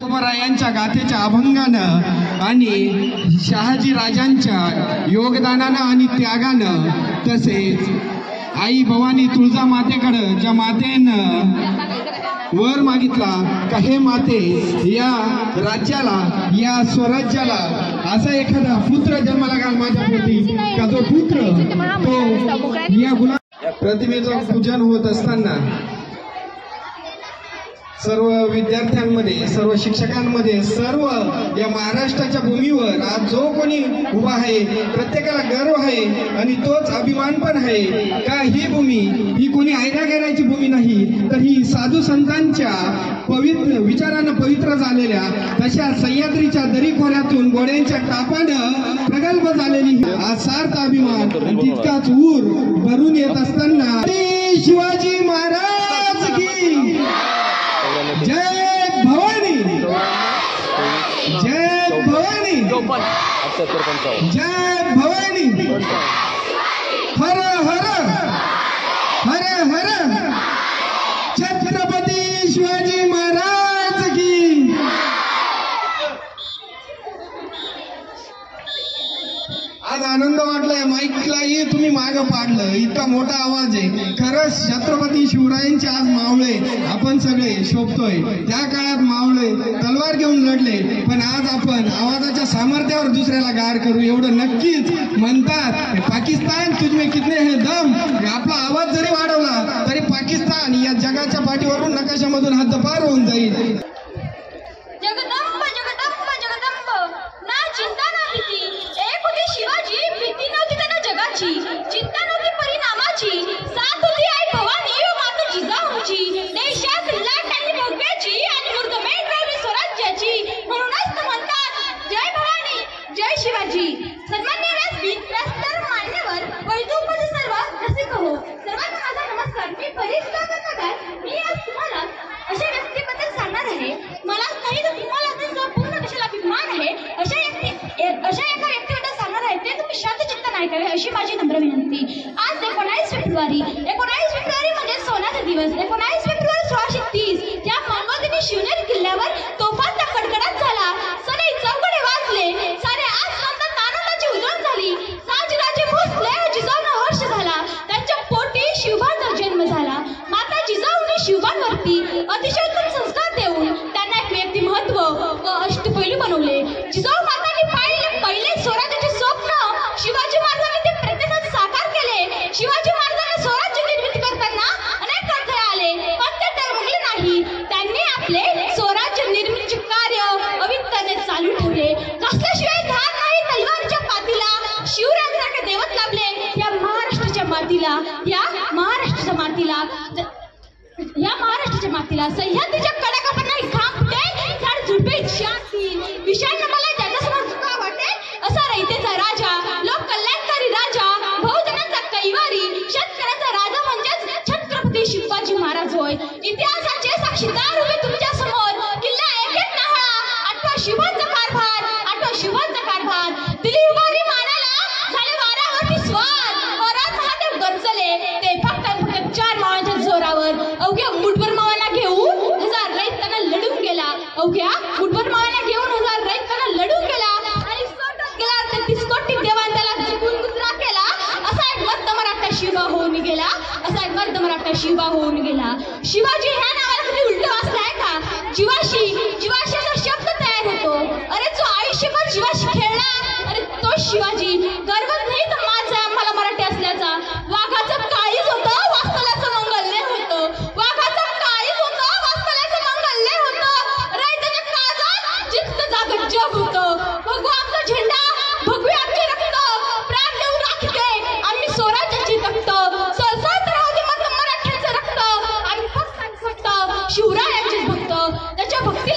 तुकोबरायांच्या गाथेच्या अभंगानं आणि शहाजी राजांच्या योगदानानं आणि त्यागानं, तसेच आई भवानी तुळजा मातेकडं ज्या मातेनं वर मागितला का हे माते या राज्याला, या स्वराज्याला असा एखादा पुत्र जन्माला घाल माझ्याप्रती, का जो पुत्र तो या गुलाम प्रतिमेचं पूजन होत असताना सर्व विद्यार्थ्यांमध्ये, सर्व शिक्षकांमध्ये, सर्व या महाराष्ट्राच्या भूमीवर आज जो कोणी उभा आहे प्रत्येकाला गर्व आहे आणि तोच अभिमान पण आहे का ही भूमी ही कोणी ऐरागैराची भूमी नाही, तर ही साधू संतांच्या पवित्र विचारानं पवित्र झालेल्या तशा सह्याद्रीच्या दरीखोऱ्यातून घोड्यांच्या टापानं प्रगल्भ झालेली आज सार्थ अभिमान तितकाच ऊर भरून येत असताना शिवाजी महाराज की जय भवानी, जय भवानी, जय भवानी, हर हर हर हर छत्रपती शिवाजी महाराज की। आज आनंद वाटलाय, माईकलाही तुम्ही मागं पाडलं, इतका मोठा आवाज आहे। खरंच छत्रपती शिवरायांचे आज मावळे आपण सगळे शोभतोय। त्या काळात मावळे तलवार घेऊन लढले, पण आज आपण आवाजाच्या सामर्थ्यावर दुसऱ्याला गार करू एवढं नक्कीच म्हणतात। पाकिस्तान तुझमे कितने हैं दम, आपला आवाज जरी वाढवला तरी पाकिस्तान या जगाच्या पाठीवरून नकाशामधून हद्दपार होऊन जाईल। जगदंब जगदंब जगदंब ना चिंता ना भीती, एक होती शिवाजी, भीती नव्हती त्यांना जगाची, चिंता नव्हती परिणामाची, साथ होती आई भवानी व माता जिजाऊची, देशात लाट आली भव्याची आणि मुहूर्तमेढ लावली स्वराज्याची, म्हणूनच तर म्हणतात जय भवानी जय शिवाजी। सन्मान्य व्यासपीठ, व्यासतर, मान्यवर, वैदुपद सर्व रसिक हो, सर्वांना माझा नमस्कार। मी परीक्षा मी आज तुम्हाला अशा व्यक्तीबद्दल सांगणार आहे, मला नाही तर तुम्हाला त्यांचा पूर्ण कशाला अभिमान आहे अशा एका व्यक्तीबद्दल सांगणार आहे, ते तुम्ही शांतचित्त ऐकावे अशी माझी नम्र विनंती। आज 19 फेब्रुवारी म्हणजे सोन्याचा दिवस। 19 फेब्रुवारी 1630 त्या मंगळदिनी शिवनेरी किल्ल्यावर तोफांचा कडकडाट झाला, सनई चौकडे वाजले, सारे आसमंतात आनंदाची उजळण झाली, साजराजे भोसले, जिजाऊंना हर्ष झाला, त्यांच्या पोटी शिवबाचा जन्म झाला। माता जिजाऊंनी शिवबांवरती अतिशय उत्तम संस्कार देऊन त्यांना एक व्यक्तिमत्व व अष्टपैलू बनवले। जिजाऊ मातांनी पाहिले पहिले स्वराज्याचे स्वप्न शिवाजी महाराजांनी ते प्रत्यक्षात साकार केले। शिवाजी महाराजांना स्वराज्य निर्मिती करताना अनेक अडथळे आले, पण ते डगमगले नाही। त्यांनी आपले स्वराज्य निर्मितीचे कार्य अविरतपणे चालू ठेवले। कसल्याशिवाय धार नाही तलवारीच्या पातीला, शिवरायांसारखे दैवत लाभले या महाराष्ट्राच्या मातीला, या महाराष्ट्राच्या मातीला सह्याद्रीच्या कडाकापणारी घाम फुटे, झाड झुडपे शांती, विशाल मला ज्याच्यासमोर चुका वाटे असा रयतेचा राजा, लोक कल्याणकारी राजा, बहुजनांचा कैवारी, शेतकऱ्याचा राजा म्हणजेच छत्रपती शिवाजी महाराज होय। इतिहासाचे साक्षीदार उभे तुमच्या समोर, किल्ला एक एक न्याहाळा, आठवा शिवांचा कारभार, आठवा शिवांचा कारभार, दिली उभारी मानाला, झाले वाऱ्यावरती स्वार, वरात महादेव गरजले, ते फक्त 4 मावळ्यांच्या जोरावर, अवघ्या मुठभर मावांना घेऊन 1000 रयतांना लढून गेला, अवघ्या मुठभर मावांना घेऊन 1000 रयतांना लढून गेला आणि सोडत गेला 33 कोटी देवान त्याला जिंकून गुजरा केला, असा एक मर्द मराठा शिवबा होऊन गेला, असा एक मर्द मराठा शिवबा होऊन गेला। शिवाजी ह्या नावाला कधी उलट वाचलाय का? जीवाशीचा शब्द तयार होतो, अरे जो आयुष्यभर जीवाशी खेळला, अरे तो शिवाजी। गर्व नाही तर माझा मला मराठी असल्याचा, वाघाचं काळीज होतं, वास्तल्याचं मंगल्य होतं, वाघाचं काळीज होतं, वास्तल्याचं मंगल्य होतं, रयतेच्या काळजात जिद्द जागत जग होतं। भगवा आमचा झेंडा, भगवे आमचे रक्त, प्राण देऊन राखते आम्ही स्वराज्याची तख्त, सळसळत राहू दे मराठ्यांचं रक्त, आम्ही फक्त शिवरायांचे भक्त, त्याच्या भक्ती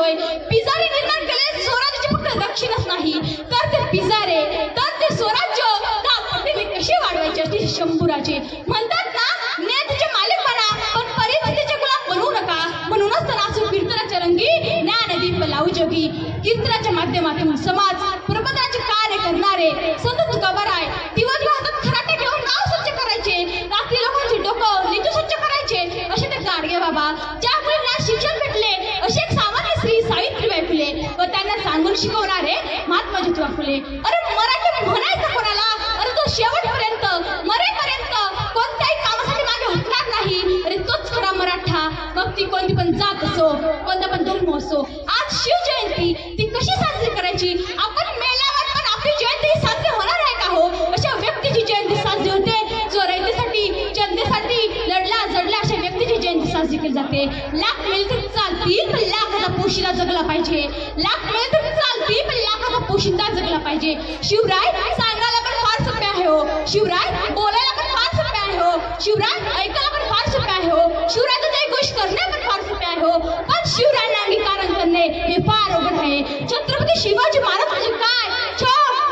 होय. पिजारे निर्माण केले स्वराज्याचे फक्त दक्षिणच नाही तर ते पिजारे तर ते स्वराज्य दापटीने कसे वाढवायचे असते शंभूराचे. म्हणतात ना नेत्याचे मालिक बना पण परिस्थितीचे गुलाम बनवू नका. म्हणूनच तर असो कीर्तनाच्या रंगी ज्ञानदीप लावू जोगी. कीर्तनाच्या माध्यमातून समाज प्रबोधनाचे कार्य करणारे संत तुकाबाराय दिवसभर हातात खराटे घेऊन गाव स्वच्छ करायचे, रात्री लोकांचे डोकं नीट स्वच्छ करायचे असे ते गाडगे बाबा. ज्या मुलींना शिक्षण भेटले असे एक सामान्य स्त्री सावित्रीबाई फुले व त्यांना सांगून शिकवणारे महात्मा ज्योतिबा फुले. अरे मराठी म्हणायचं कोणाला? अरे तो शेवटपर्यंत मरेपर्यंत कोणत्याही कामासाठी मागे उठणार नाही. अरे तोच खरा मराठा. मग ती कोणती पण जात असो, कोणता पण धर्म असो. आज शिवजयंती ती कशी साजरी करायची? आपण मेल्यावर पण आपली जयंती साजरी होणार आहे का हो? अशा व्यक्तीची जयंती साजरी होते जो रयतेसाठी जनतेसाठी लढला जडला अशा व्यक्तीची जयंती साजरी केली जाते. लाख मिळेल तर चालतील पण लाखाचा पोशिंदा जगला पाहिजे. लाख मिळेल तर चालतील पण लाखाचा पोशिंदा जगला पाहिजे. शिवराय सांगायला पण फार सोपे आहे हो. शिवराय बोलायला पण फार सोपे आहे हो. शिवराय ऐकायला पण फार सोपे आहे हो. शिवरायचं एक गोष्ट करणे पण फार सोपे आहे हो. पण शिवरायांना अंगीकारण करणे हे फार अवघड आहे. छत्रपती शिवाजी महाराज म्हणजे काय?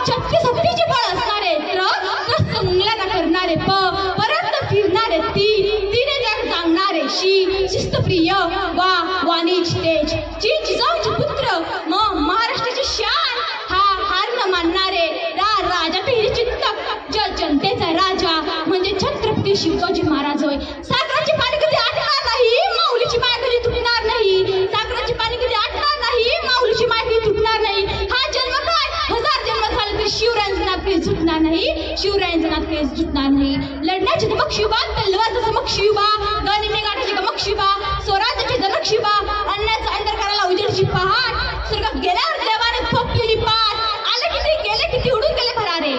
छत्तीस हत्तीचे बळ असणारे कष्ट मुंगलाना करणारे परत फिरणारे तिने जग जाणणारे शिस्तप्रिय वाणिज तेज जिजाऊचे पुत्र महाराष्ट्राची शान हार न मानणारे राजातील चिंतक जनतेचा राजा म्हणजे छत्रपती शिवाजी महाराज होय. सागराची पाणी कधी आटणार नाही, माऊलीची माय कधी तुटणार नाही. सागराची पाणी कधी आटणार नाही, माऊलीची माय कधी तुटणार नाही. हा जन्म काय 1000 जन्म झाले तरी शिवरायांचं नाव कधी सुटणार नाही. शिवरायांचं नाव कधी सुटणार नाही. लढण्याची धमक शिवबा, तलवारचा चमक शिवबा, गनिमी गाठाची गमक शिवबा, स्वराज्याची जनक शिवबा, अन्याचा अंतर करायला उजेडची पहाट, स्वर्गात गेल्यावर देवाने थोपलेली पाठ. आले किती गेले किती उडून गेले भरारे,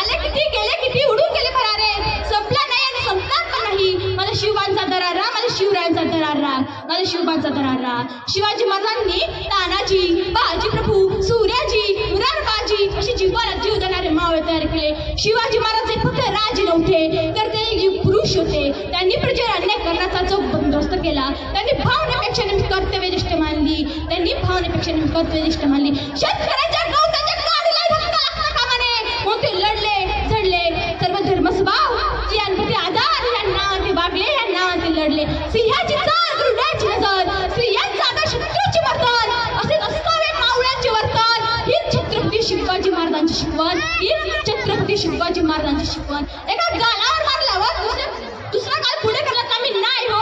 आले किती गेले किती उडून गेले भरारे. संपला नाही आणि संपणार पण नाही. माझ्या शिवबांचा दरारा, माझ्या शिवरायांचा दरारा, माझ्या शिवबांचा दरारा. शिवाजी महाराजांनी तानाजी, बाजी प्रभू, सूर्याजी, मुरारबाजी अशी जीवाला जीव देणारे मावळे तयार केले. शिवाजी महाराज हे फक्त राजे नव्हते तर ते पुरुष होते. त्यांनी प्रजेवर अन्याय करण्याचा चोख बंदोबस्त केला. त्यांनी भावनेपेक्षा कर्तव्यनिष्ठ मानली. त्यांनी भावनेपेक्षा कर्तव्यनिष्ठ मानली. शेतकऱ्यांच्या गवताच्या काढीला धक्का लागता कामा नये म्हणून ते लढले झडले. सर्व धर्मस्वभाव स्त्रियांप्रती आधार या नावाने वागले, या नावाने लढले. सिंहाची चाल गरुडाची नजर, स्त्रियांचा आदर शत्रूची वर्तन असे नसावे मावळ्यांचे वर्तन. हीच छत्रपती शिवाजी महाराजांची शिकवण, हीच छत्रपती शिवाजी महाराजांची शिकवण. एका गालावर मारल्यावर दुसरा गाल पुढे करला तर आम्ही नाही हो.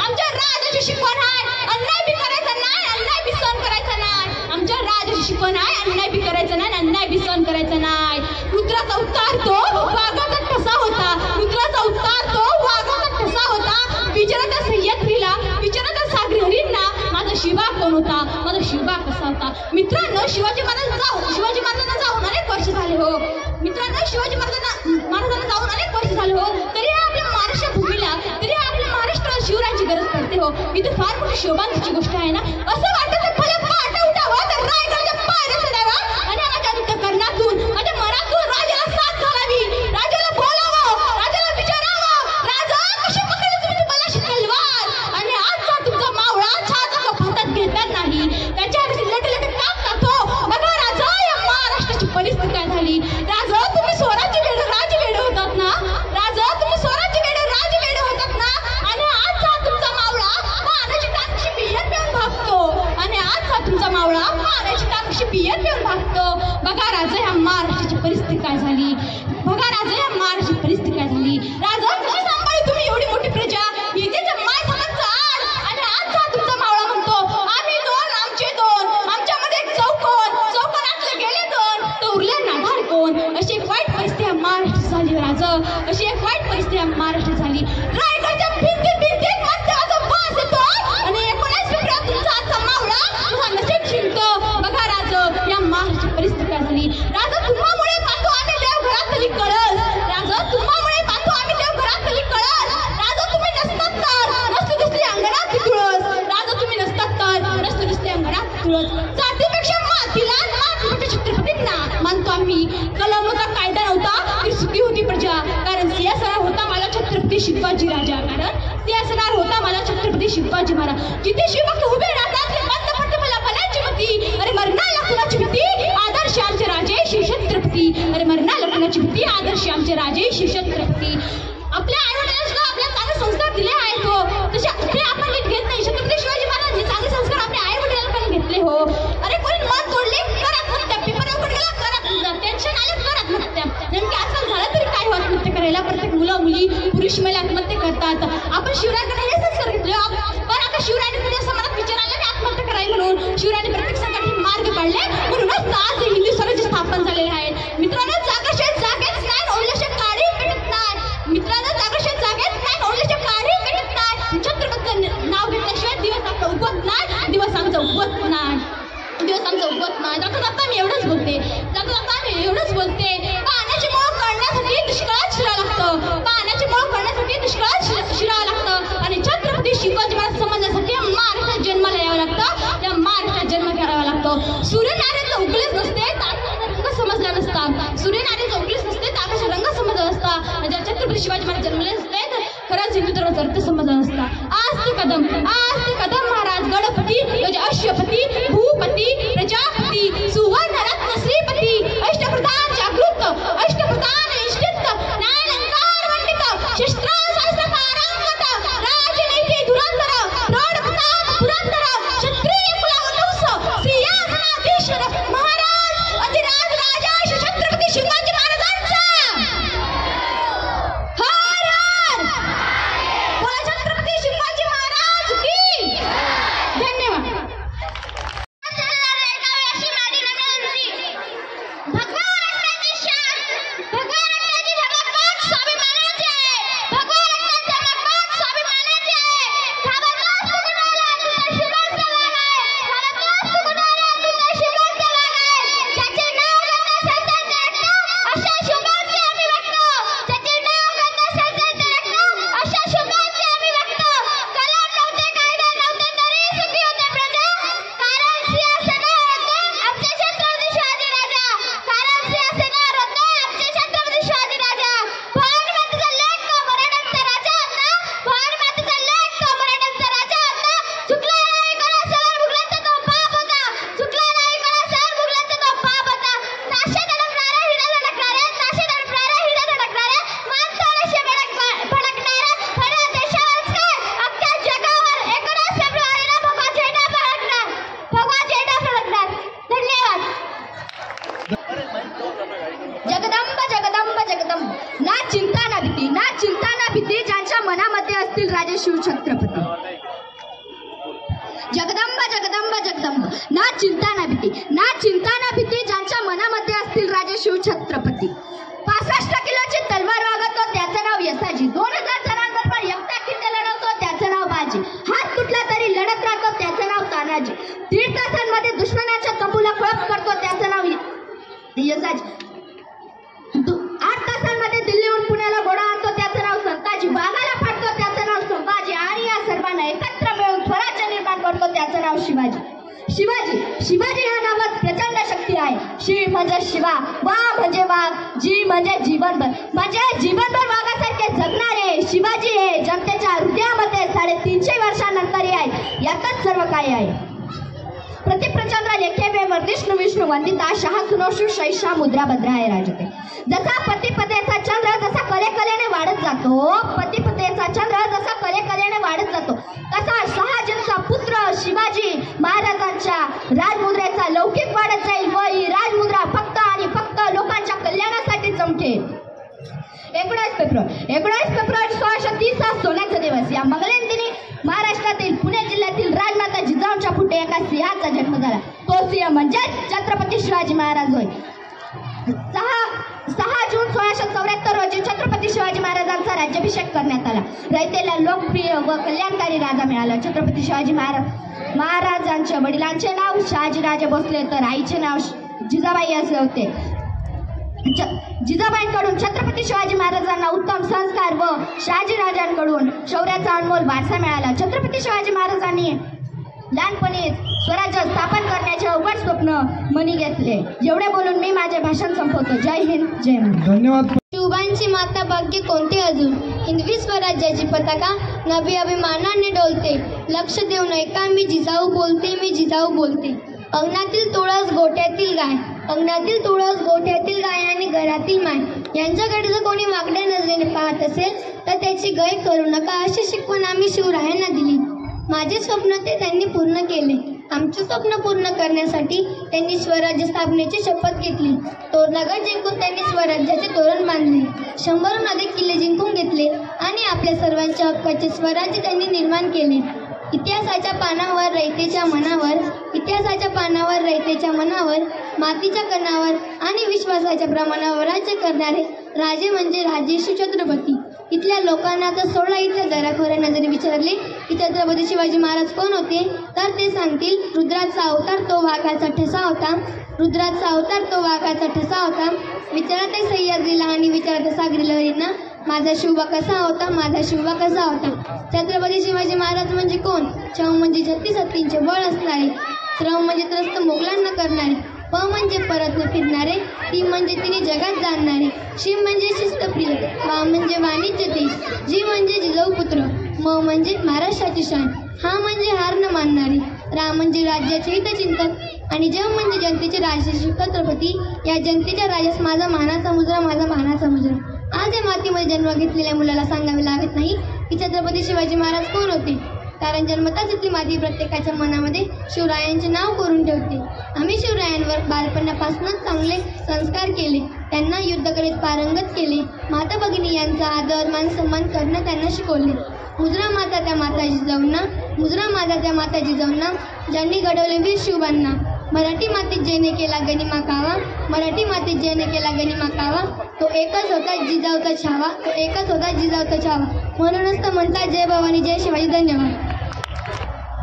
आमच्या राजाची शिकवण आहे अन्याय बी करायचा नाही, अन्याय बी सहन करायचा नाही. आमच्या राजाची शिकवण आहे अन्याय बी करायचा नाही, अन्याय बी सहन करायचा नाही. रुद्राचा उतार तो वाघाचा ठसा होता, रुद्राचा उतार तो वाघाचा ठसा होता. विचाराच्या सह्याद्रीला, विचाराच्या सागरी हरींना माझा शिवा कोण होता, माझा शिवा कसा होता. मित्रांनो शिवाजी महाराजांना जाऊन अनेक वर्ष झाले हो. मित्रांनो शिवाजी महाराजांना जाऊन अनेक वर्ष झाले हो. तरी आपल्या महाराष्ट्र भूमीला, तरी आपल्या महाराष्ट्राला शिवरायांची गरज पडते हो. इथे फार मोठी शोभांची गोष्ट आहे ना. असं वाटतं फलक पाठ उठावं तर रायगडच्या पायऱ्या चढावं आणि माझ्या अंतःकरणातून माझ्या मनातून राजाला साथ घालावी, राजाला बोलावं, राजाला विचारावं, राजा कशी पकडली तुम्ही बलाशी तलवार. आणि आजचा तुमचा मावळा छाचा हातात घेतात नाही, त्याच्या लट कापतात हो. बघा राजा या महाराष्ट्राची परिस्थिती काय झाली. राजा तुम्ही स्वराज्य राजवेडे होतात ना, राजा तुम्ही स्वराज्य राजवेडे होतात ना. आणि आजचा तुमचा मावळा पाण्याची टाकशी पियत पिऊन भागतो, आणि आजचा तुमचा मावळा पाण्याची टाकशी पियत पिऊन भागतो. बघा राजा या महाराष्ट्राची परिस्थिती काय झाली. बघा राजा या महाराष्ट्राची परिस्थिती काय झाली. राजा कशी सांभाळली तुम्ही एवढी मोठी प्रजा, इथेच माय समाजचा आड. आणि आजचा तुमचा मावळा म्हणतो आम्ही दोन, आमचे दोन, आमच्यामध्ये एक चौकोनातले गेले दोन, तर उरले नाधार कोण. अशी एक वाईट परिस्थिती महाराष्ट्र झाली राजा, अशी एक वाईट परिस्थिती महाराष्ट्र झाली. रायगडच्या भिंतीत मध्याचा वास येतो आणि 19 फेब्रुवारी तुमचा आजचा मावळा तुझा नशीब शिंकतो. बघा राजा या महाराष्ट्राची परिस्थिती काय झाली. राजा तुम्हामुळे पाहतो आम्ही देवघरातली कळस, राजा तुम्हामुळे पाहतो आम्ही देवघरातली कळस. राजा तुम्ही नसतात तर नसते दुसरी अंगणात तुळस, राजा तुम्ही नसतात तर नसते दुसरी अंगणात तुळस. जातीपेक्षा मातीला, मातीपेक्षा छत्रपतींना मानतो आम्ही. कलम नव्हता, कायदा नव्हता, ती सुखी होती प्रजा. कारण सिंहासनावर होता मला छत्रपती शिवाजी राजा, कारण सिंहासनावर होता मला छत्रपती शिवाजी महाराज. जिथे शिवभक्त उभे राहतात ते बंद पडते मला भल्याची अरे मरणा लग्नाची भीती आदर्श आमचे राजे शिवछत्रपती. आपल्या आईवडिलांना सुद्धा आपल्याला चांगले संस्कार दिले आहेत हो, तसे ते आपण नीट घेत नाही. छत्रपती शिवाजी महाराजांनी चांगले संस्कार आपल्या आईवडिलांकडे घेतले हो. अरे कोणी मन तोडले कर आत्महत्या, पेपर उघड गेला कर आत्महत्या, टेन्शन आले कर आत्महत्या. नेमके आजकाल झालं तरी काय हो आत्महत्या करायला? प्रत्येक मुलं मुली पुरुष महिला आत्महत्या करतात. आपण शिवरायांकडे हे संस्कार घेतले, पण आता शिवरायांनी तुझ्या समाजात विचार आला की आत्महत्या करावी म्हणून शिवरायांनी प्रत्येक संकटात मार्ग काढले. म्हणूनच आज हिंदू स्वराज्य स्थापन झालेले आहे. मित्रांनो, जागेत नाही ओढल्याच्या काळी पेटत नाही. मित्रांनो, जागेत नाही ओढल्याच्या काळी पेटत नाही. छत्रपतीचं नाव घेतल्याशिवाय दिवस आमचा उगवत नाही, दिवस आमचा उगवत नाही, दिवस आमचा उगवत नाही. जाता मी एवढंच बोलते, पाण्याची मोह करण्यासाठी दुष्काळात शिरावं लागतं, पाण्याची मोह करण्यासाठी दुष्काळात शिरावं लागतं. आणि छत्रपती शिवाजी महाराज समजण्यासाठी महाराष्ट्रात जन्माला यावं लागतं, त्या महाराष्ट्रात जन्म घ्यावा लागतो. सूर्यनारायणचं उगलेच नसते रंग समजला नसता, सूर्यनारायणचं उगलेच नसते तर आकाश रंग समजला नसता. ज्या छत्रपती शिवाजी महाराज जन्मले नसते तर खरंच हिंदू धर्माचा अर्थ समजला नसता. आज ते कदम महाराज गणपती म्हणजे अश्वपती भूपती प्रजापती सुवर्ण रत्न श्रीपती अष्टप्रधान जागृत अष्टप्रधान निष्ठित न्यायालंकार मंडित शस्त्र शास्त्र पारंगत राजनीती धुरंधर प्रौढ प्रताप पुरंदर क्षत्रिय कुलावंश सिंहासनाधीश्वर महाराज अधिराज राजा छत्रपती शिवाजी महाराजांचा हर हर बोला छत्रपती शिवाजी महाराज की. धन्यवाद. मनामध्ये असतील राजे शिवछत्रपती. जगदंब जगदंब जगदंब ना चिंता ना भीती ज्यांच्या मनामध्ये असतील राजे शिवछत्रपती. 65 किलोची तलवार वागवतो त्याचं नाव यसाजी. 2000 जणांबरोबर एकटा किल्ले लढवतो त्याचं नाव बाजी. हात कुठला तरी लढत राहतो त्याचं नाव तानाजी. 3 तासांमध्ये दुश्मनाच्या तंबूला फळक करतो त्याचं नाव यसाजी. 8 तासांमध्ये दिल्लीहून पुण्याला घोडा आणतो त्याचं नाव संताजी. वाघाला फाडतो त्याचं नाव संभाजी. आणि या सर्वांना एकत्र मिळून स्वराज्य निर्माण करतो त्याचं नाव शिवाजी. शिवाजी ह्या नावात प्रचंड शक्ती आहे. शिव म्हणजे शिवा, वा म्हणजे वाघ, जी म्हणजे जीवनभर, म्हणजे जीवनभर वाघासारखे जगणारे शिवाजी हे जनतेच्या हृदयामध्ये 350 वर्षानंतरही आहे. यातच सर्व काही आहे. प्रतिप्रचंद्र लेखे वे वर्धिष्णु विष्णु वंदिता शहा सुनोषु शैषा मुद्रा भद्राय राजते. जसा पतिपतेचा चंद्र जसा कलेकलेने वाढत जातो, पतिपतेचा चंद्र जसा कलेकलेने वाढत जातो, तसा शहाजींचा पुत्र शिवाजी महाराजांच्या राजमुद्रेचा लौकिक वाढत जाईल व ही राजमुद्रा फक्त आणि फक्त लोकांच्या कल्याणासाठी चमकेल. 19 फेब्रुवारी 1630 सोन्याचा दिवस. या मंगलेन दिनी महाराष्ट्रातील पुणे जिल्ह्यातील राजमाता जिजाऊंच्या पुढे एका सिंहाचा जन्म झाला. तो सिंह म्हणजे छत्रपती शिवाजी महाराज होय. 6 जून 1674 रोजी छत्रपती शिवाजी महाराजांचा राज्याभिषेक करण्यात आला. रयतेला लोकप्रिय व कल्याणकारी राजा मिळाला. छत्रपती शिवाजी महाराजांच्या वडिलांचे नाव शहाजीराजे भोसले तर आईचे नाव जिजाबाई असे होते. जिजाबाईंकडून छत्रपती शिवाजी महाराजांना उत्तम संस्कार व शहाजीराजांकडून शौर्याचा अनमोल वारसा मिळाला. छत्रपती शिवाजी महाराजांनी लहानपणी स्वराज्य स्थापन करण्याचे अवघड स्वप्न मनी घेतले. एवढे बोलून मी माझे भाषण संपवतो. जय हिंद, जय महाराष्ट्र. धन्यवाद. शिवबाईंची माता भाग्य कोणते अजून, हिंदवी स्वराज्याची पताका नवी अभिमानाने डोलते. लक्ष देऊ नये का मी जिजाऊ बोलते, मी जिजाऊ बोलते. अंगणातील तुळस गोट्यातील गाय, अंगणातील तुळस, गोठ्यातील गाय आणि घरातील माय यांच्याकडे जर कोणी वाकड्या नजरेने पाहत असेल तर त्याची गय करू नका अशी शिकवण आम्ही शिवरायांना दिली. माझे स्वप्न ते त्यांनी पूर्ण केले. आमचे स्वप्न पूर्ण करण्यासाठी त्यांनी स्वराज्य स्थापनेची शपथ घेतली. तोरणगड जिंकून त्यांनी स्वराज्याचे तोरण बांधले. 100हून अधिक किल्ले जिंकून घेतले आणि आपल्या सर्वांच्या हक्काचे स्वराज्य त्यांनी निर्माण केले. इतिहासाच्या पानावर रयतेच्या मनावर मातीच्या कणावर आणि विश्वासाच्या प्रमाणावर राज्य करणारे राजे म्हणजे राजे शिवछत्रपती. इथल्या लोकांना तर सोडा इथल्या दराखोऱ्या नजरे विचारले की छत्रपती शिवाजी महाराज कोण होते तर ते सांगतील रुद्राचा अवतार तो वाघाचा ठसा होता. विचारते सह्याद्रीला आणि विचारते सागरी लहरींना माझा शिवबा कसा होता. छत्रपती शिवाजी महाराज म्हणजे कोण? छव म्हणजे 36 हत्तींचे बळ असणारे, श्रम म्हणजे त्रस्त मोगलांना करणारे, प म्हणजे परत न फिरणारे, ती म्हणजे तिने जगात जाणणारे, शिव म्हणजे शिस्तप्रिय, वा म्हणजे वाणिज्य देश, जी म्हणजे जिजाऊ पुत्र, म म्हणजे महाराष्ट्राची शान, हा म्हणजे हार न मानणारे, रा म्हणजे राज्याचे हितचिंतक आणि जम म्हणजे जनतेचे राजे छत्रपती. या जनतेच्या राजास माझा मानाचा मुजरा. आज या मातीमध्ये जन्म घेतलेल्या मुलाला सांगावे लागत नाही की छत्रपती शिवाजी महाराज कोण होते, कारण जन्मताच इथली माती प्रत्येकाच्या मनामध्ये शिवरायांचे नाव करून ठेवते. आम्ही शिवरायांवर बालपणापासूनच चांगले संस्कार केले, त्यांना युद्धकलेत पारंगत केले. माता भगिनी यांचा आदर मान सन्मान करणं त्यांना शिकवले. मुजरा माता त्या माता जिजाऊंना ज्यांनी घडवले वीर शिवबांना. मराठी मातीत जेने केला गनिमा कावा, तो एकच होता जिजाऊचा छावा. म्हणूनच तर म्हणतात जय भवानी जय शिवाजी. धन्यवाद.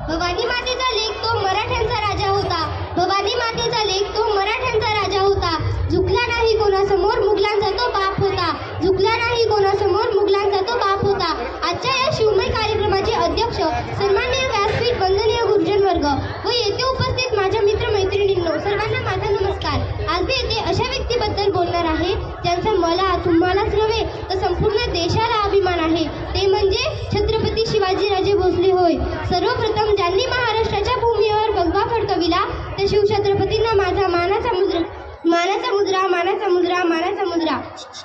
भवानी मातेचा लेक तो मराठ्यांचा राजा होता. झुकला नाही कोणासमोर मुघलांचा तो बाप होता. आजच्या या शिवमय कार्यक्रमाचे अध्यक्ष सन्माननीय व्यासपीठ वंदनीय गुरुजन वर्ग व येथे उपस्थित माझ्या मित्रमैत्रिणींनो, सर्वांना माझा नमस्कार. आज मी येथे अशा व्यक्तीबद्दल बोलणार आहे ज्यांचा मला तुम्हालाच नव्हे तर संपूर्ण देशाला अभिमान आहे. ते म्हणजे छत्रपती शिवाजीराजे भोसले होय. सर्वप्रथम ज्यांनी महाराष्ट्राच्या भूमीवर भगवा फडकविला त्या शिवछत्रपतींना माझा मानाचा मुजरा.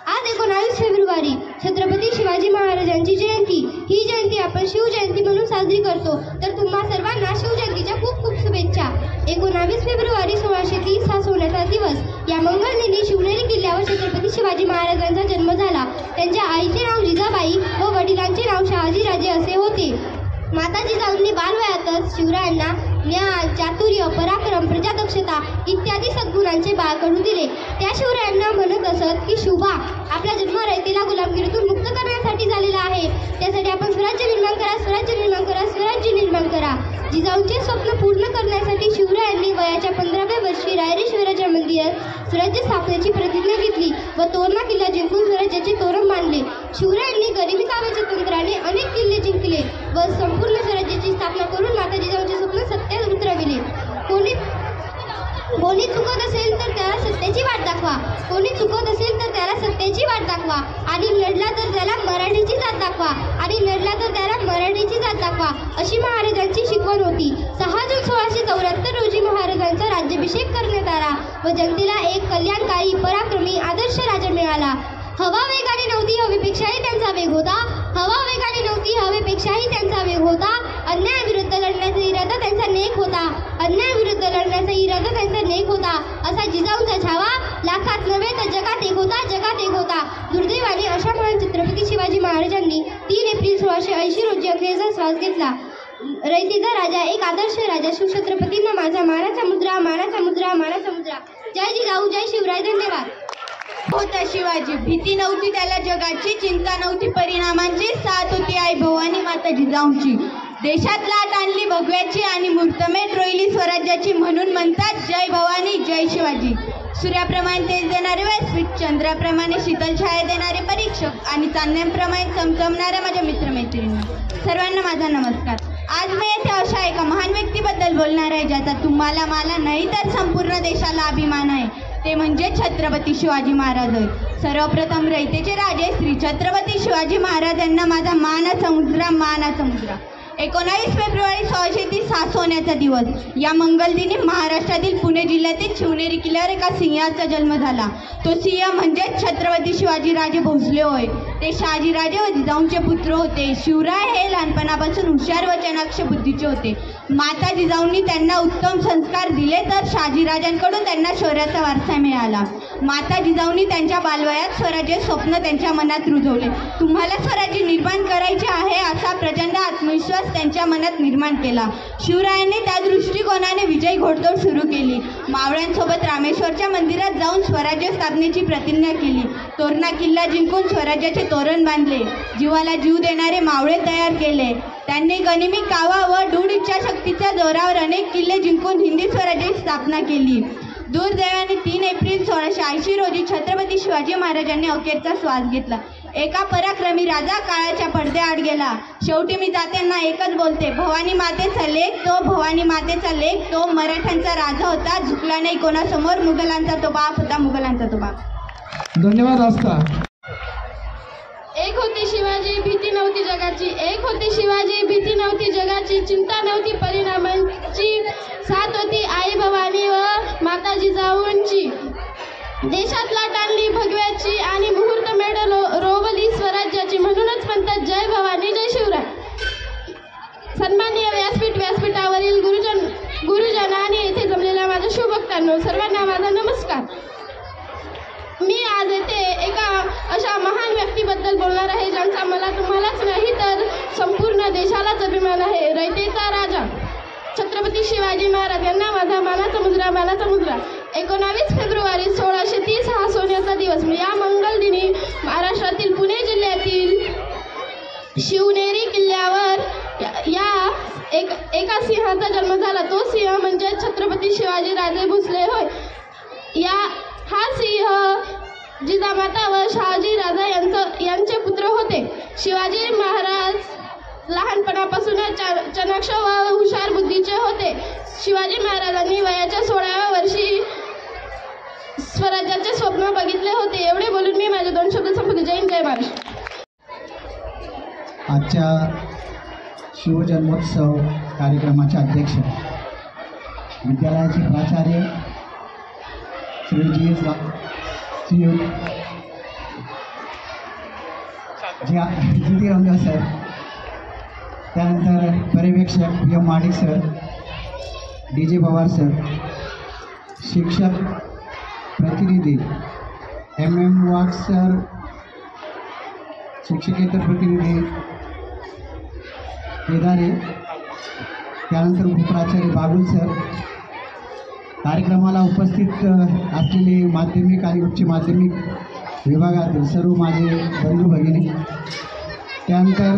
आज 19 फेब्रुवारी छत्रपती शिवाजी महाराजांची जयंती. ही जयंती आपण शिवजयंती म्हणून साजरी करतो, तर तुम्हा सर्वांना शिवजयंतीच्या खूप खूप शुभेच्छा. 19 फेब्रुवारी 1630 हा सोन्याचा दिवस. या मंगळदिनी शिवनेरी किल्ल्यावर छत्रपती शिवाजी महाराजांचा जन्म झाला. त्यांच्या आईचे नाव जिजाबाई व वडिलांचे नाव शहाजीराजे असे होते. माता जिजाऊंनी बालवयातच शिवरायांना ज्ञान, चातुर्य, पराक्रम, प्रजादक्षता इत्यादी सद्गुणांचे बाळकडू दिले. त्या शिवरायांना म्हणत असत की शिवबा, आपला जन्म रयतेला गुलामगिरीतून मुक्त करण्यासाठी झालेला आहे. त्यासाठी आपण स्वराज्य निर्माण करा. जिजाऊंचे स्वप्न पूर्ण करण्यासाठी शिवरायांनी वयाच्या 15व्या वर्षी रायरेश्वराच्या मंदिरात स्वराज्य स्थापनेची प्रतिज्ञा घेतली व तोरणा किल्ला जिंकून स्वराज्याचे तोरण बांधले. शिवरायांनी गरिबी काव्याच्या तंत्राने अनेक किल्ले जिंकले व संपूर्ण स्वराज्याची स्थापना करून माता जिजाऊंचे स्वप्न सत्यात उतरविले. कोणी चुकत असेल तर त्याला सत्याची वाट दाखवा आणि लढला तर त्याला मराठीची जात दाखवा अशी महाराजांची शिकवण होती. 6 जून 1674 रोजी महाराजांचा राज्याभिषेक करण्यात आला व जनतेला एक कल्याणकारी, पराक्रमी, आदर्श राजा मिळाला. हवा वेगाने नव्हती, हवेपेक्षाही त्यांचा वेग होता. अन्यायाविरुद्ध लढण्याचा इरादा त्यांचा नेक होता. असा जिजाऊंचा छावा लाखात नव्हे तर जगात एक होता. दुर्दैवाने अशा महान छत्रपती शिवाजी महाराजांनी 3 एप्रिल 1680 रोजी अंग्रेजांचा श्वास घेतला. रयतेचा राजा, एक आदर्श राजा शिवछत्रपतींना माझा मानाचा मुजरा. जय जिजाऊ, जय शिवराय. धन्यवाद. होता शिवाजी, भीती नव्हती त्याला जगाची, चिंता नव्हती परिणामांची, साथ होती आई भवानी माता जिजाऊंची. देशात लाट आणली भगव्याची आणि मुहूर्तमेढ रोहिली स्वराज्याची. म्हणून म्हणतात जय भवानी जय शिवाजी. सूर्याप्रमाणे तेज देणारे व्यासपीठ, चंद्राप्रमाणे शीतल छाया देणारे परीक्षक आणि चांदण्याप्रमाणे चमचमणाऱ्या माझ्या मित्रमैत्रिणी, सर्वांना माझा नमस्कार. आज मी येथे अशा एका महान व्यक्तीबद्दल बोलणार आहे ज्याचा तुम्हाला, मला नाही तर संपूर्ण देशाला अभिमान आहे. ते म्हणजे छत्रपती शिवाजी महाराज होय. सर्वप्रथम रयतेचे राजे श्री छत्रपती शिवाजी महाराज यांना माझा मानाचा मुजरा. 19 फेब्रुवारी 1630 हा सोन्याचा दिवस. या मंगलदिनी महाराष्ट्रातील पुणे जिल्ह्यातील शिवनेरी किल्ल्यावर एका सिंहाचा जन्म झाला. तो सिंह म्हणजेच छत्रपती शिवाजीराजे भोसले होय. ते शहाजीराजे व जिजाऊंचे पुत्र होते. शिवराय हे लहानपणापासून हुशार व चाणाक्ष बुद्धीचे होते. माता जिजाऊंनी त्यांना उत्तम संस्कार दिले, तर शहाजीराजांकडून त्यांना शौर्याचा वारसा मिळाला. माता जिजाऊंनी त्यांच्या बालवयात स्वराज्य स्वप्न त्यांच्या मनात रुजवले. तुम्हाला स्वराज्य निर्माण करायचे आहे असा प्रचंड आत्मविश्वास त्यांच्या मनात निर्माण केला. शिवरायांनी त्या दृष्टिकोनाने विजयी घोडदौड सुरू केली. मावळ्यांसोबत रामेश्वरच्या मंदिरात जाऊन स्वराज्य स्थापनेची प्रतिज्ञा केली. तोरणा किल्ला जिंकून स्वराज्याचे तोरण बांधले. जीवाला जीव देणारे मावळे तयार केले. त्यांनी गनिमी कावा व दूढ इच्छाशक्तीच्या जोरावर अनेक किल्ले जिंकून हिंदी स्वराज्याची स्थापना केली. दुर्दैवाने 3 एप्रिल 1680 रोजी छत्रपती शिवाजी महाराजांनी अखेरचा श्वास घेतला. एका पराक्रमी राजा काळाच्या पडद्याआड गेला. शेवटी मी जात्यांना एकच बोलते, भवानी मातेचा लेक तो, भवानी मातेचा लेक तो. मराठ्यांचा राजा होता, झुकला नाही कोणासमोर. मुघलांचा तो बाप होता, मुघलांचा तो बाप. धन्यवाद आस्था. एक होते शिवाजी, भीती नव्हती जगाची. एक होते शिवाजी, भीती नव्हती जगाची. चिंता नव्हती परिणामांची. साथ होती आई भवानी व माता जिजाऊंची. देशात लाट आणली भगव्याची आणि मुहूर्त मेढ रोवली स्वराज्याची. म्हणूनच म्हणतात जय भवानी जय शिवराय. सन्माननीय व्यासपीठावरील गुरुजन आणि येथे जमलेल्या माझ्या शिवभक्तांनो, सर्वांना माझा नमस्कार. मी आज येथे एका अशा महान व्यक्तीबद्दल बोलणार आहे ज्यांचा मला तुम्हालाच नाही तर संपूर्ण देशालाच अभिमान आहे. रयतेचा राजा छत्रपती शिवाजी महाराज यांना माझा मानाचा मुजरा, मानाचा मुजरा. 19 फेब्रुवारी 1630 हा सोन्याचा दिवस. या मंगलदिनी महाराष्ट्रातील पुणे जिल्ह्यातील शिवनेरी किल्ल्यावर एका सिंहाचा जन्म झाला. तो सिंह म्हणजे छत्रपती शिवाजीराजे भोसले होय. हा सिंह जिजामाता व शहाजी राजा यांचे पुत्र होते. शिवाजी महाराज लहानपणापासूनच चाणाक्ष व हुशार बुद्धीचे होते. शिवाजी महाराजांनी वयाच्या 16व्या वर्षी स्वराज्याचे स्वप्न बघितले होते. एवढे बोलून मी माझे 2 शब्द संपवते. जय हिंद, जय महाराष्ट्र. आजच्या शिवजन्मोत्सव कार्यक्रमाचे अध्यक्ष, विद्यालयाचे प्राचार्य श्री जी रंगा सर, त्यानंतर पर्यवेक्षक PM Madik sir, DJ Pawar sir, शिक्षक प्रतिनिधी MM वाघ सर, शिक्षकेतर प्रतिनिधी केदारे, त्यानंतर उपप्राचार्य बागुल सर, कार्यक्रमाला उपस्थित असलेले माध्यमिक आणि उच्च माध्यमिक विभागातील सर्व माझे बंधू भगिनी, त्यानंतर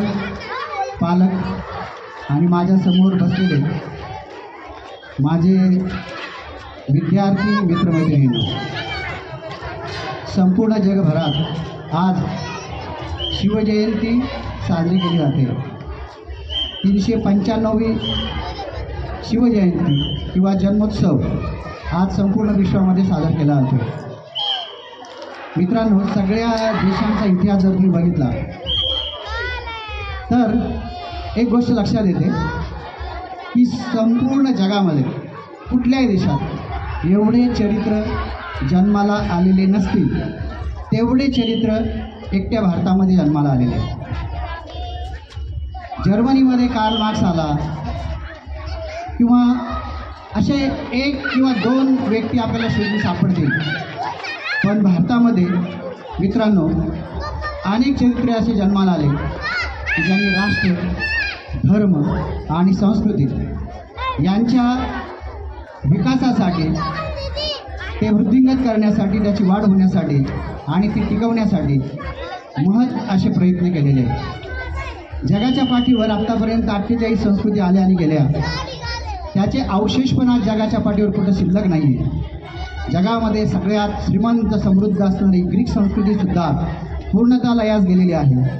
पालक आणि माझ्यासमोर बसलेले माझे विद्यार्थी मित्रमैत्रिणी. संपूर्ण जगभरात आज शिवजयंती साजरी केली जाते. 395वी शिवजयंती किंवा जन्मोत्सव आज संपूर्ण विश्वामध्ये साजरा केला जातो. मित्रांनो, सगळ्या देशांचा इतिहास जर तुम्ही बघितला तर एक गोष्ट लक्षात येते की संपूर्ण जगामध्ये कुठल्याही देशात एवढे चरित्र जन्माला आलेले नसतील तेवढे चरित्र एकट्या भारतामध्ये जन्माला आलेले. जर्मनीमध्ये कार्ल मार्क्स आला किंवा असे 1 किंवा 2 व्यक्ती आपल्याला शोधून सापडतील. पण भारतामध्ये मित्रांनो अनेक चरित्रे असे जन्माला आले की ज्यांनी राष्ट्र, धर्म आणि संस्कृती यांच्या विकासासाठी, ते वृद्धिंगत करण्यासाठी, त्याची वाढ होण्यासाठी आणि ती टिकवण्यासाठी महत् असे प्रयत्न केलेले आहेत. जगाच्या पाठीवर आत्तापर्यंत 48 संस्कृती आल्या आणि गेल्या. त्याचे अवशेष पण आज जगाच्या पाठीवर कुठं शिल्लक नाही आहे. जगामध्ये सगळ्यात श्रीमंत समृद्ध असणारी ग्रीक संस्कृतीसुद्धा पूर्णतः लयास गेलेली आहे.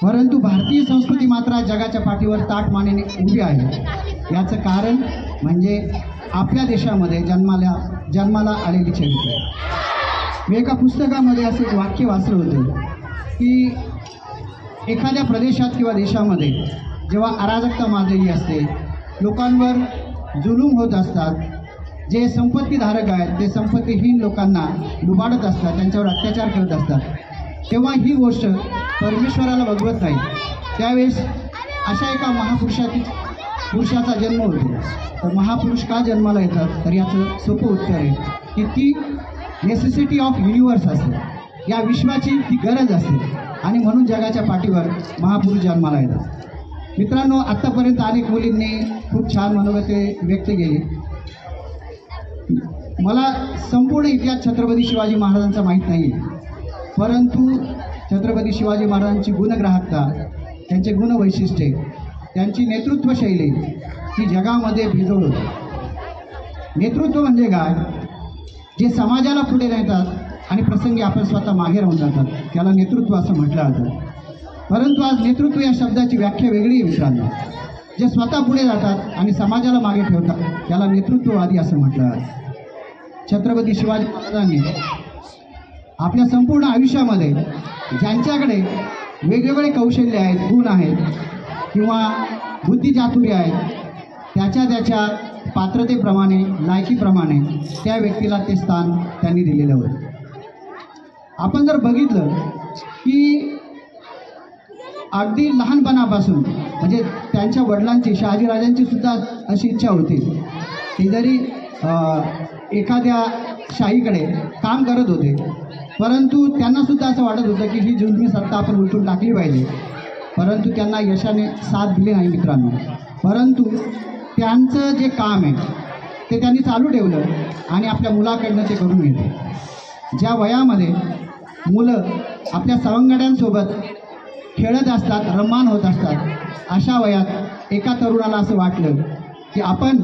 परंतु भारतीय संस्कृती मात्र जगाच्या पाठीवर ताठमानेने उभी आहे. याचं कारण म्हणजे आपल्या देशामध्ये जन्माला आलेली चरित्र. मी एका पुस्तकामध्ये असं एक वाक्य वाचलं होतं की एखाद्या प्रदेशात किंवा देशामध्ये जेव्हा अराजकता माजलेली असते, लोकांवर जुलूम होत असतात, जे संपत्तीधारक आहेत ते संपत्तीहीन लोकांना लुबाडत असतात, त्यांच्यावर अत्याचार करत असतात, तेव्हा ही गोष्ट परमेश्वराला बघवत नाही. त्यावेळेस अशा एका पुरुषाचा जन्म होतो. तर महापुरुष का जन्माला येतात? तर याचं सोपं उत्तर आहे की ती नेसेसिटी ऑफ युनिवर्स असते, या विश्वाची ती गरज असते आणि म्हणून जगाच्या पाठीवर महापुरुष जन्माला येतात. मित्रांनो, आत्तापर्यंत अनेक मुलींनी खूप छान मनोगते व्यक्त केली. मला संपूर्ण इतिहास छत्रपती शिवाजी महाराजांचा माहीत नाही, परंतु छत्रपती शिवाजी महाराजांची गुणग्राहकता, त्यांचे गुणवैशिष्ट्ये, त्यांची नेतृत्व शैली ही जगामध्ये भिजवून होती. नेतृत्व म्हणजे काय? जे समाजाला पुढे नेतात आणि प्रसंगी आपण स्वतः मागे राहून जातात, त्याला नेतृत्व असं म्हटलं जातं. परंतु आज नेतृत्व या शब्दाची व्याख्या वेगळी आहे मित्रांनो. जे स्वतः पुढे जातात आणि समाजाला मागे ठेवतात त्याला नेतृत्ववादी असं म्हटलं जातं. छत्रपती शिवाजी महाराजांनी आपल्या संपूर्ण आयुष्यामध्ये ज्यांच्याकडे वेगवेगळे कौशल्य आहेत, गुण आहेत किंवा बुद्धिचातुर्य आहेत, त्याच्या पात्रतेप्रमाणे, लायकीप्रमाणे त्या व्यक्तीला ते स्थान त्यांनी दिलेलं होतं. आपण जर बघितलं की अगदी लहानपणापासून म्हणजे त्यांच्या वडिलांची, शहाजीराजांची सुद्धा अशी इच्छा होती की जरी एखाद्या शाहीकडे काम करत होते, परंतु त्यांनासुद्धा असं वाटत होतं की ही जुलमी सत्ता आपण उलटून टाकली पाहिजे, परंतु त्यांना यशाने साथ दिली नाही मित्रांनो. परंतु त्यांचं जे काम आहे ते त्यांनी चालू ठेवलं आणि आपल्या मुलाकडनं ते करून घेतले. ज्या वयामध्ये मुलं आपल्या सवंगड्यांसोबत खेळत असतात, रममाण होत असतात, अशा वयात एका तरुणाला असं वाटलं की आपण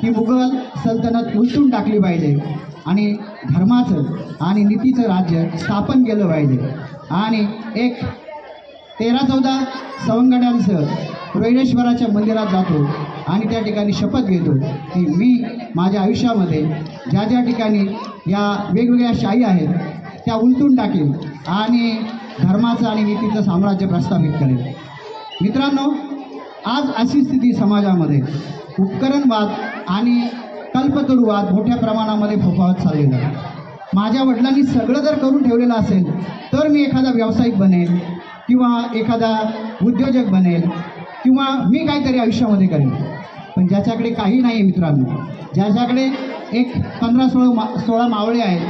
ही मुघल सल्तनत उलटून टाकली पाहिजे आणि धर्माचं आणि नीतीचं राज्य स्थापन केलं पाहिजे. आणि एक 13-14 सवंगड्यांसह रोहिणेश्वराच्या मंदिरात जातो आणि त्या ठिकाणी शपथ घेतो की मी माझ्या आयुष्यामध्ये ज्या ज्या ठिकाणी या वेगवेगळ्या शाही आहेत त्या उलटून टाकेल आणि धर्माचं आणि नीतीचं साम्राज्य प्रस्थापित करेल. मित्रांनो, आज अशी स्थिती समाजामध्ये उपकरणवाद आणि कल्पतरुवाद मोठ्या प्रमाणामध्ये फोफावत चाललेला आहे. माझ्या वडिलांनी सगळं जर करून ठेवलेलं असेल तर मी एखादा व्यावसायिक बनेल किंवा एखादा उद्योजक बनेल किंवा मी काहीतरी आयुष्यामध्ये करेन. पण ज्याच्याकडे काही नाही मित्रांनो, ज्याच्याकडे एक 15-16 मावळे आहेत,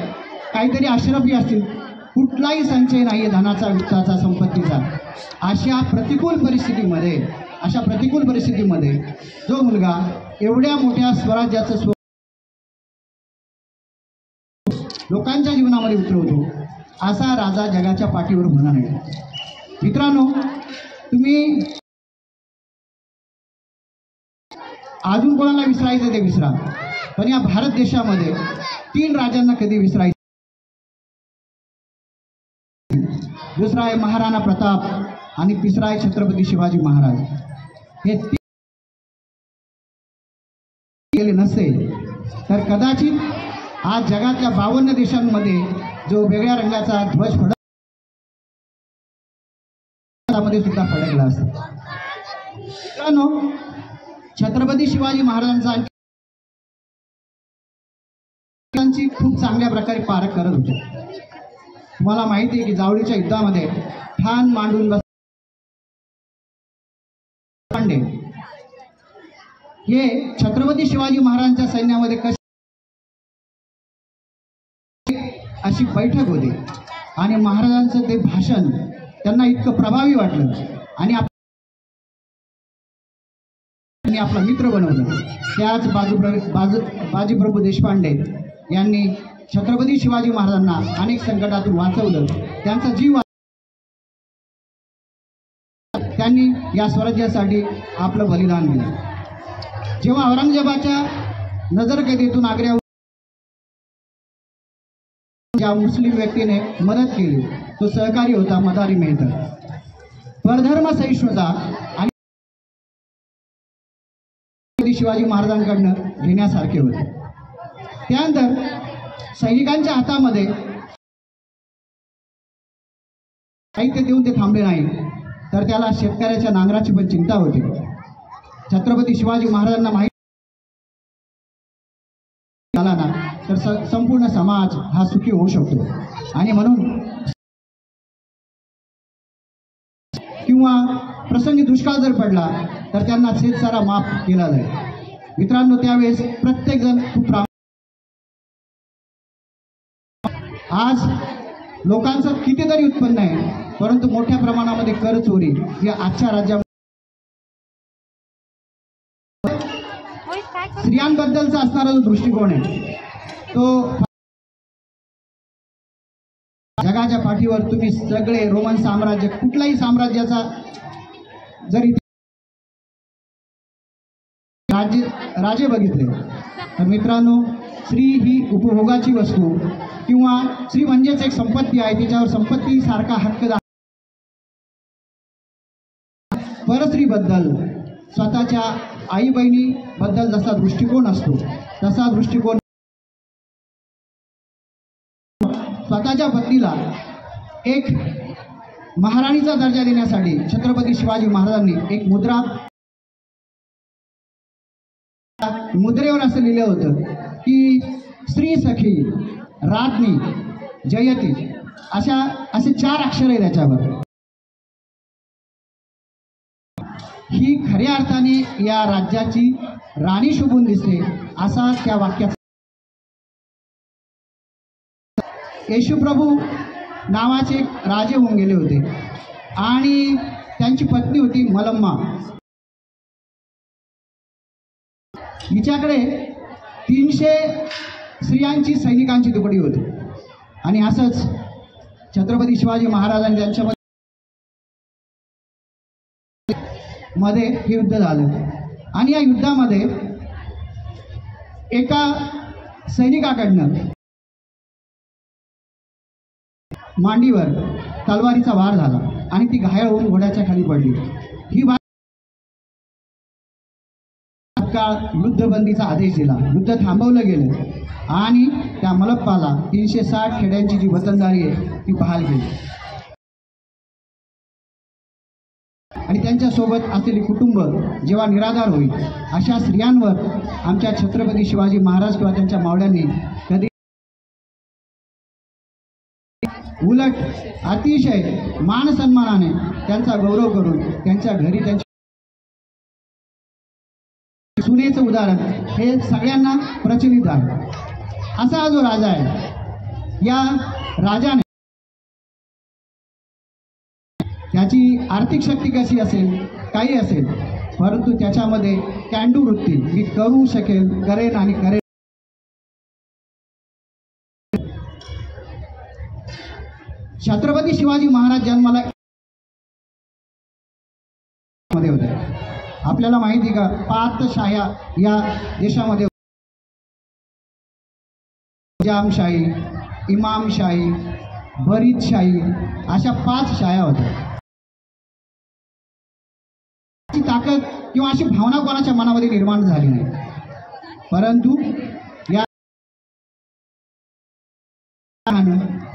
काहीतरी अशरफी असतील, कुठलाही संचय नाही आहे धनाचा, वित्ताचा, संपत्तीचा, अशा प्रतिकूल परिस्थितीमध्ये जो मुलगा एवढ्या मोठ्या स्वराज्याचं लोकांच्या जीवनामध्ये उतरवतो, असा राजा जगाच्या पाठीवर होणार नाही. मित्रांनो, तुम्ही अजून कोणाला विसरायचं ते विसरा, पण या भारत देशामध्ये 3 राजांना कधी विसरायचं. दुसरा आहे महाराणा प्रताप आणि तिसरा आहे छत्रपती शिवाजी महाराज. हे 3 केले नसते तर कदाचित आज जगातल्या 52 देशांमध्ये जो वेगळ्या रंगाचा ध्वज मध्ये सुद्धा फडकला असता. मित्रांनो, छत्रपती शिवाजी महाराजांची खूप चांगल्या प्रकारे पारख करत होते. तुम्हाला माहिती आहे की जावळीच्या युद्धामध्ये ठाण मांडून पांडे हे छत्रपती शिवाजी महाराजांच्या सैन्यामध्ये कशी अशी बैठक होती आणि महाराजांचं ते भाषण त्यांना इतकं प्रभावी वाटलं आणि आपला मित्र बनवलं. त्याच बाजीप्रभू देशपांडे यांनी छत्रपती शिवाजी महाराजांना अनेक संकटातून वाचवलं. त्यांचा जीव त्यांनी या स्वराज्यासाठी आपलं बलिदान दिलं. जेव्हा औरंगजेबाच्या नजरकैदेतून आग्र्यावर ज्या मुस्लिम व्यक्तीने मदत केली तो सहकारी होता मदारी मेहता. परधर्म सहिष्णुता आणि शिवाजी महाराजांकडनं घेण्यासारखे होते. त्यानंतर सैनिकांच्या हातामध्ये साहित्य देऊन ते थांबले नाही, तर त्याला शेतकऱ्याच्या नांगराची पण चिंता होती. छत्रपती शिवाजी महाराजांना माहिती झाला ना तर संपूर्ण समाज हा सुखी होऊ शकतो. आणि म्हणून किंवा प्रसंगी दुष्काळ जर पडला तर त्यांना शेतसारा माफ केला जाईल. मित्रांनो, त्यावेळेस प्रत्येक जण खूप आज लोकांचं कितीतरी उत्पन्न आहे, परंतु मोठ्या प्रमाणामध्ये कर चोरी ही आजच्या राज्यामध्ये स्त्रियांबद्दलचा असणारा जो दृष्टिकोन आहे तो जगाच्या पाठीवर तुम्ही सगळे रोमन साम्राज्य कुठल्याही साम्राज्याचा जरी राजे बघितले तर मित्रांनो, स्त्री ही उपभोगाची वस्तू किंवा स्त्री म्हणजेच एक संपत्ती आहे, तिच्यावर संपत्तीसारखा हक्कदार. परस्त्रीबद्दल स्वतःच्या आई बहिणीबद्दल जसा दृष्टिकोन असतो तसा दृष्टिकोन स्वतःच्या पत्नीला एक महाराणीचा दर्जा देण्यासाठी छत्रपती शिवाजी महाराजांनी एक मुद्रेवर असं लिहिलं होतं की स्त्री सखी राज्ञी जयती, असे 4 अक्षर आहे त्याच्यावर. ही खऱ्या अर्थाने या राज्याची राणी शोभून दिसते असा त्या वाक्यात. येशूप्रभू नावाचे राजे होऊन गेले होते आणि त्यांची पत्नी होती मलम्मा. हिच्याकडे 300 स्त्रियांची सैनिकांची तुकडी होती. आणि असंच छत्रपती शिवाजी महाराजांनी त्यांच्यामध्ये हे युद्ध झालं. आणि या युद्धामध्ये एका सैनिकाकडनं मांडीवर तलवारीचा वार झाला आणि ती घायल होऊन घोड्याच्या खाली पडली. ही युद्धबंदीचा आदेश दिला, युद्ध थांबवलं गेलं आणि त्या मलप्पाला 360 खेड्यांची जी वतनदारी आहे ती बहाल केली. आणि त्यांच्यासोबत असलेली कुटुंब जेव्हा निराधार होईल अशा स्त्रियांवर आमच्या छत्रपती शिवाजी महाराज किंवा त्यांच्या मावळ्यांनी कधी उलट अतिशय मान सन्मानाने त्यांचा गौरव करून त्यांच्या घरी त्यांच्या सुनेचं उदाहरण हे सगळ्यांना प्रचलित आहे. असा हा जो राजा आहे, या राजाने त्याची आर्थिक शक्ती कशी असेल काही असेल, परंतु त्याच्यामध्ये कॅन्डू वृत्ती, मी करू शकेल, करेन आणि करेन. छत्रपती शिवाजी महाराज जन्माला मध्ये होते. आपल्याला माहिती का 5 शाह्या या देशामध्ये, निजामशाही, इमामशाही, बरीदशाही अशा 5 शाह्या होत्या. ती ताकद किंवा अशी भावना कोणाच्या मनामध्ये निर्माण झाली नाही, परंतु या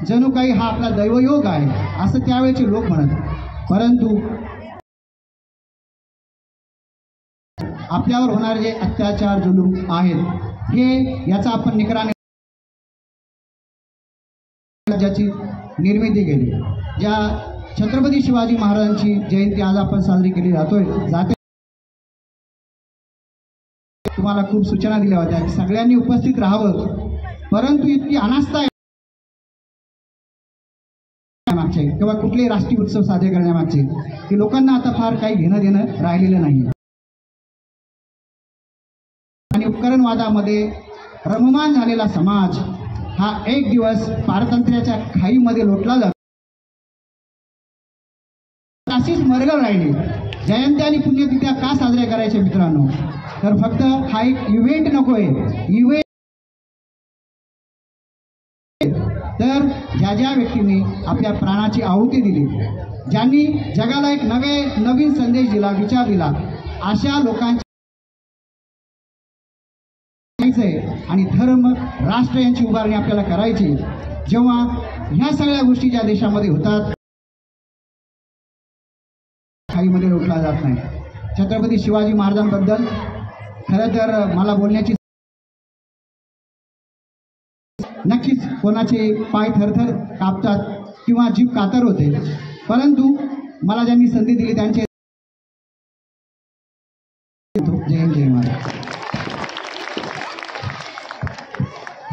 जणू काही हा आपला दैवयोग आहे असं त्यावेळेचे लोक म्हणत. परंतु आपल्यावर होणारे जे अत्याचार जुलूम आहेत हे याचा आपण निकराने राज्याची निर्मिती केली. ज्या छत्रपती शिवाजी महाराजांची जयंती आज आपण साजरी केली जाते. तुम्हाला खूप सूचना दिल्या होत्या की सगळ्यांनी उपस्थित राहावं, परंतु इतकी अनास्था आहे मागचे किंवा कुठलेही राष्ट्रीय उत्सव साजरे करण्यामागचे की लोकांना आता फार काही घेणं देणं राहिलेलं नाही. आणि उपकरणवादामध्ये रममाण झालेला समाज हा एक दिवस पारतंत्र्याच्या खाईमध्ये लोटला जातो. अशीच मरगळ राहिली. जयंती आणि पुण्यतिथ्या का साजऱ्या करायच्या मित्रांनो, तर फक्त हा एक इव्हेंट नकोय. इव्हेंट तर ज्या व्यक्तींनी आपल्या प्राणाची आहुती दिली, ज्यांनी जगाला एक नवीन संदेश दिला, विचार दिला, अशा लोकांची आणि धर्म राष्ट्र यांची उभारणी आपल्याला करायची. जेव्हा ह्या सगळ्या गोष्टी ज्या देशामध्ये होतात थाळीमध्ये लुटला जात नाही. छत्रपती शिवाजी महाराजांबद्दल खरं तर मला बोलण्याची नक्कीच कोणाचे पाय थरथर कापतात किंवा जीव कातर होते, परंतु मला ज्यांनी संधी दिली त्यांचे जय हिंद जय महाराज.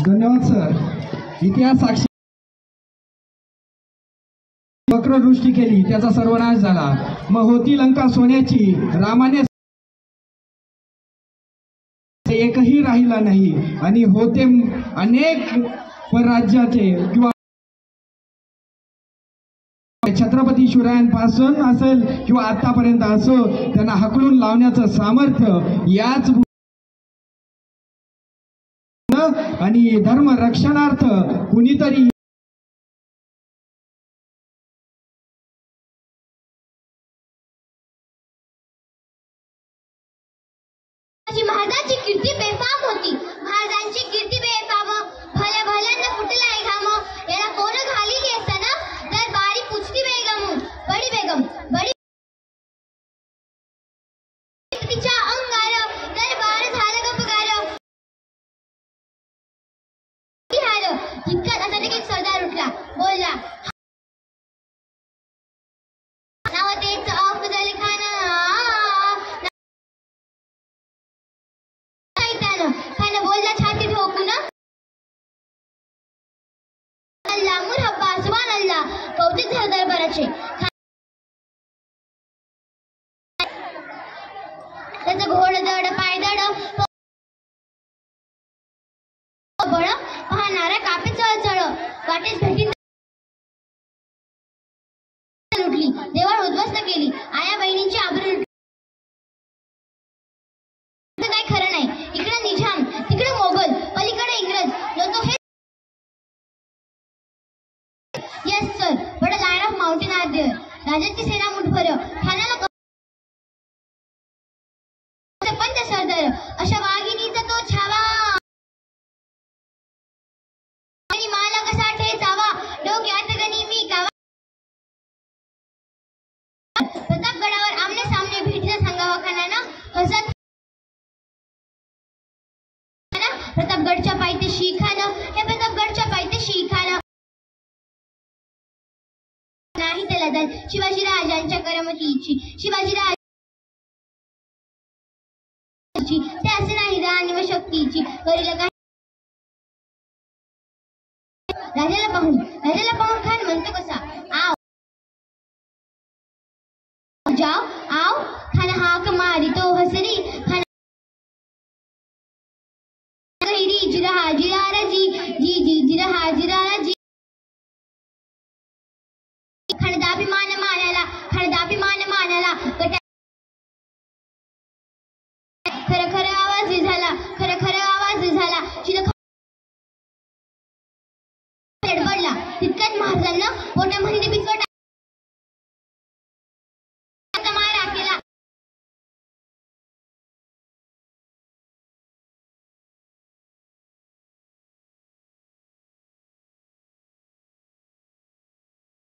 धन्यवाद सर. इतिहास साक्षी वक्रदृष्टी केली, त्याचा सर्वनाश झाला. मग होती लंका सोन्याची, रामाने एकही राहिला नाही. आणि होते अनेक परराज्याचे किंवा छत्रपती शिवरायांपासून असेल किंवा आतापर्यंत असो, त्यांना हकलून लावण्याचं सामर्थ्य याच आणि धर्म रक्षणार्थ कुणीतरी महाराजांची कीर्ती बेफाम होती. महाराजांची कीर्ती बेफाम, भल्या भल्यांना फुटलाय घाम. याला कोण घाली असताना तर बारी पुछती बेगम, बडी तिच्या अंगार दरबार झालं गपगार. इतक्यात अचानक एक सरदार उठला, बोलला, नाव तेच अफजल खान. खान बोलला छाती ठोकून, अल्लाह मुरहब्बा सुभान अल्लाह. कौतिक झालं दरबाराचे. त्याचं घोडदड पायदड बळ पाहणारा कापे चळचळ. वाटेस भेटी लुटली, देवाळ उद्ध्वस्त केली, आया बहिणींची आबरू लुटली. काय खरं नाही. इकडे निजाम, तिकडे मोगल, पलीकडे इंग्रज. जो हे येस सर, बडा line of mountain are there. राजाची सेना मुठभर, ठाण्याला पंच सरदार. अशा वाघिणीचा तो छावा, आणि माला कसा ठेचावा, डोक्यात गणी मी कावा. प्रतापगडावर आमने सामने भेटीला सांगावा खानाना. हसत प्रतापगडच्या पायथ्याशी खान, हे प्रतापगडच्या पायथ्याशी खान. नाही त्याला दल शिवाजी राजांच्या करमतीची, शिवाजी राजाची ते असे नाही राणी व शक्तीची. करील काय राजाला पाहून खान म्हणतो कसा, आव जाओ आव. खान हाक मारी तो हसरी. खान जिरा जिरा जी जी जी जिरा जिरा जी. खणदाभिमान मानाला, खणदाभिमान मानाला. खरं खरं आवाज झाला, खरं खरं आवाज झाला. चिरखडला. तितक्यात महाराजांना पोटामध्ये बिस्कट